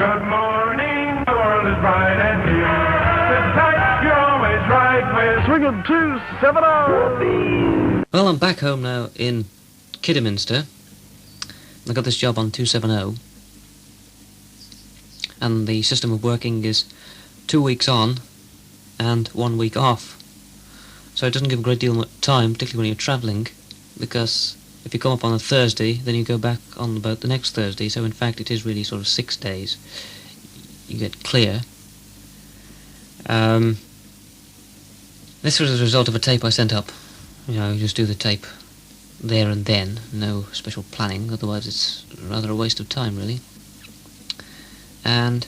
Good morning, the world is bright and new. The type you're always right with. Swinging 270. Well, I'm back home now in Kidderminster. I got this job on 270. And the system of working is 2 weeks on and 1 week off. So it doesn't give a great deal of time, particularly when you're travelling, because if you come up on a Thursday, then you go back on the boat the next Thursday. So in fact, it is really sort of 6 days. You get clear. This was a result of a tape I sent up. You know, you just do the tape there and then, no special planning, otherwise it's rather a waste of time, really. And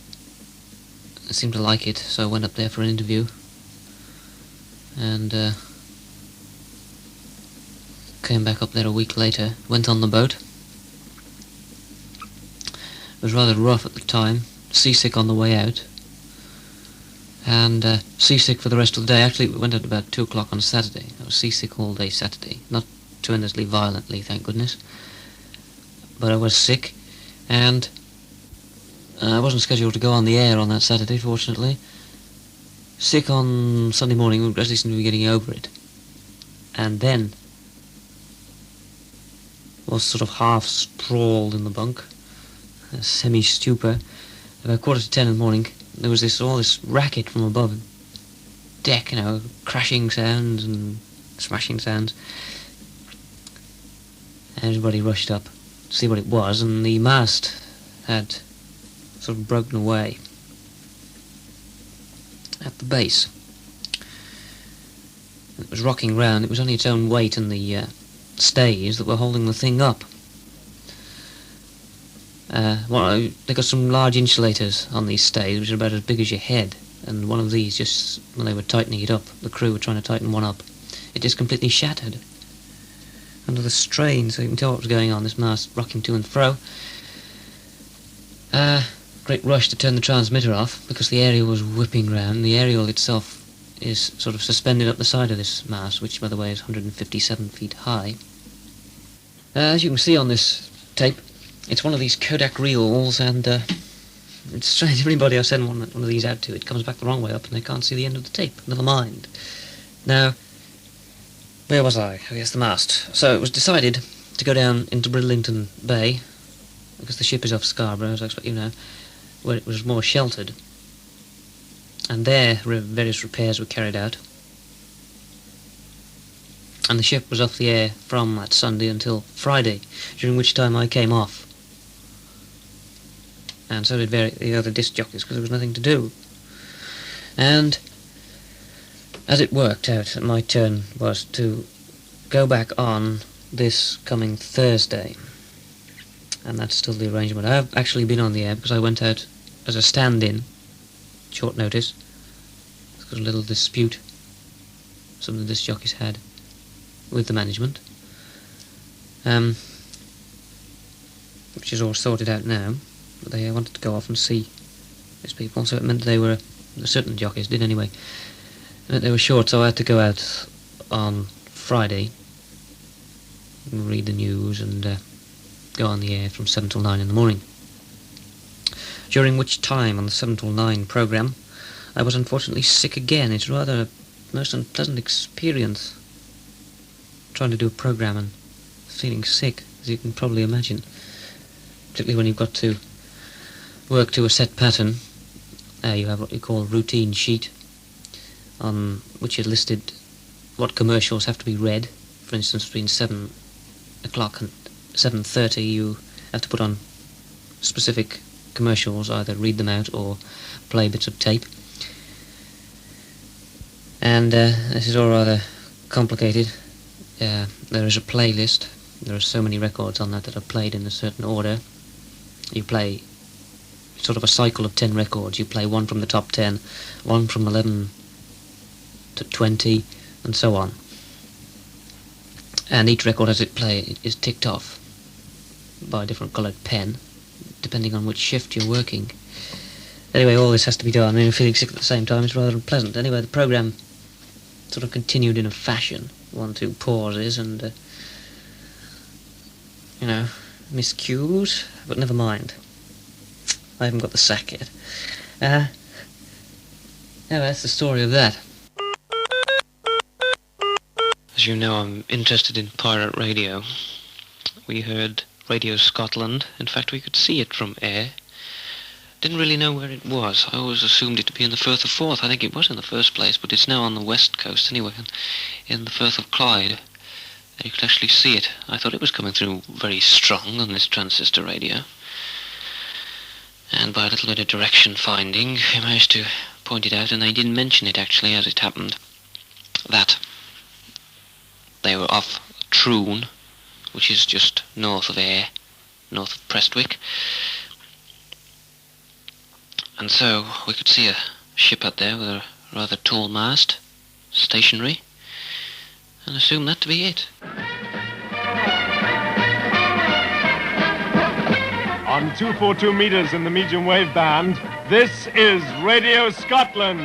I seemed to like it, so I went up there for an interview. And came back up there a week later, went on the boat. It was rather rough at the time, seasick on the way out. And seasick for the rest of the day. Actually, we went out about 2 o'clock on Saturday. I was seasick all day Saturday. Not tremendously violently, thank goodness. But I was sick, and I wasn't scheduled to go on the air on that Saturday, fortunately. Sick on Sunday morning, we gradually seemed to be getting over it. And then was sort of half sprawled in the bunk, semi-stupor. About 9:45 in the morning, there was all this racket from above deck, you know, crashing sounds and smashing sounds. Everybody rushed up to see what it was, and the mast had sort of broken away at the base. It was rocking round. It was only its own weight and the stays that were holding the thing up. They got some large insulators on these stays, which are about as big as your head, and one of these, just when they were tightening it up, the crew were trying to tighten one up, it just completely shattered under the strain, so you can tell what was going on. This mast rocking to and fro. Great rush to turn the transmitter off, because the aerial was whipping round. The aerial itself is sort of suspended up the side of this mast, which, by the way, is 157 feet high. As you can see on this tape, it's one of these Kodak reels, and it's strange. Everybody I send one of these out to, it comes back the wrong way up, and they can't see the end of the tape. Never mind. Now, where was I? Oh, yes, the mast. So it was decided to go down into Bridlington Bay, because the ship is off Scarborough, as I expect you know, where it was more sheltered. And there various repairs were carried out. And the ship was off the air from that Sunday until Friday, during which time I came off. And so did the other disc jockeys, because there was nothing to do. And as it worked out, my turn was to go back on this coming Thursday. And that's still the arrangement. I've actually been on the air because I went out as a stand-in, short notice. It's got a little dispute some of the disc jockeys had with the management, which is all sorted out now. But they wanted to go off and see these people, so it meant they were, certain jockeys did anyway, it meant they were short, so I had to go out on Friday and read the news and go on the air from 7 till 9 in the morning. During which time, on the 7 till 9 programme, I was unfortunately sick again. It's rather a most unpleasant experience, trying to do a programme and feeling sick, as you can probably imagine. Particularly when you've got to work to a set pattern. You have what you call a routine sheet, on which is listed what commercials have to be read. For instance, between 7 o'clock and 7:30 you have to put on specific commercials, either read them out or play bits of tape. And this is all rather complicated. There is a playlist. There are so many records on that are played in a certain order. You play sort of a cycle of 10 records. You play one from the top 10, one from 11 to 20, and so on. And each record as it plays is ticked off by a different coloured pen, depending on which shift you're working. Anyway, all this has to be done, and feeling sick at the same time is rather unpleasant. Anyway, the programme sort of continued in a fashion. 1-2 pauses and, miscues, but never mind. I haven't got the sack yet. Yeah, that's the story of that. As you know, I'm interested in pirate radio. We heard Radio Scotland. In fact, we could see it from air. Didn't really know where it was. I always assumed it to be in the Firth of Forth. I think it was in the first place, but it's now on the west coast anyway, in the Firth of Clyde. And you could actually see it. I thought it was coming through very strong on this transistor radio. And by a little bit of direction finding, I managed to point it out, and they didn't mention it actually as it happened, that they were off Troon, which is just north of Ayr, north of Prestwick. And so we could see a ship out there with a rather tall mast, stationary, and assume that to be it. On 242 meters in the medium wave band, this is Radio Scotland.